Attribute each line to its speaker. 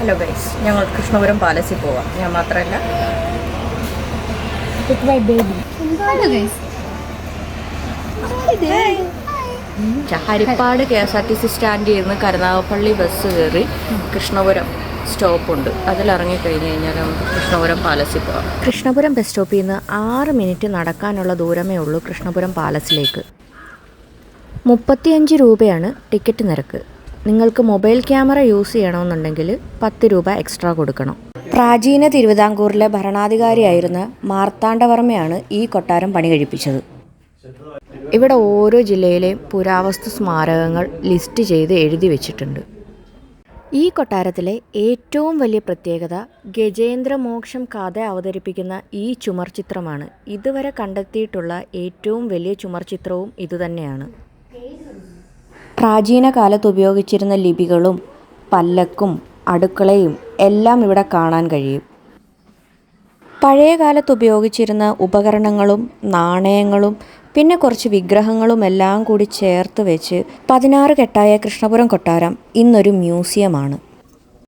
Speaker 1: Hello guys, ഞങ്ങൾ കൃഷ്ണപുരം പാലസിൽ പോവാം. ഞാൻ മാത്രമല്ല, ഹരിപ്പാട് KSRTC സ്റ്റാൻഡിൽ നിന്ന് കരുനാഗപ്പള്ളി ബസ് കയറി കൃഷ്ണപുരം സ്റ്റോപ്പുണ്ട്. അതിലിറങ്ങിക്കഴിഞ്ഞ് കഴിഞ്ഞാൽ നമുക്ക് കൃഷ്ണപുരം പാലസിൽ പോകാം. കൃഷ്ണപുരം ബസ് സ്റ്റോപ്പിൽ നിന്ന് 6 മിനിറ്റ് നടക്കാനുള്ള ദൂരമേ ഉള്ളൂ കൃഷ്ണപുരം പാലസിലേക്ക്. 35 രൂപയാണ് ടിക്കറ്റ് നിരക്ക്. നിങ്ങൾക്ക് മൊബൈൽ ക്യാമറ യൂസ് ചെയ്യണമെന്നുണ്ടെങ്കിൽ 10 രൂപ എക്സ്ട്രാ കൊടുക്കണം. പ്രാചീന തിരുവിതാംകൂറിലെ ഭരണാധികാരിയായിരുന്ന മാർത്താണ്ഡവർമ്മയാണ് ഈ കൊട്ടാരം പണി കഴിപ്പിച്ചത്. ഇവിടെ ഓരോ ജില്ലയിലെയും പുരാവസ്തു സ്മാരകങ്ങൾ ലിസ്റ്റ് ചെയ്ത് എഴുതി വെച്ചിട്ടുണ്ട്. ഈ കൊട്ടാരത്തിലെ ഏറ്റവും വലിയ പ്രത്യേകത ഗജേന്ദ്രമോക്ഷം കഥ അവതരിപ്പിക്കുന്ന ഈ ചുമർ ചിത്രമാണ്. ഇതുവരെ കണ്ടെത്തിയിട്ടുള്ള ഏറ്റവും വലിയ ചുമർ ചിത്രവും ഇതുതന്നെയാണ്. പ്രാചീന കാലത്ത് ഉപയോഗിച്ചിരുന്ന ലിപികളും പല്ലക്കും അടുക്കളയും എല്ലാം ഇവിടെ കാണാൻ കഴിയും. പഴയ കാലത്ത് ഉപയോഗിച്ചിരുന്ന ഉപകരണങ്ങളും നാണയങ്ങളും പിന്നെ കുറച്ച് വിഗ്രഹങ്ങളും എല്ലാം കൂടി ചേർത്ത് വെച്ച് 16 കെട്ടായ കൃഷ്ണപുരം കൊട്ടാരം ഇന്നൊരു മ്യൂസിയമാണ്.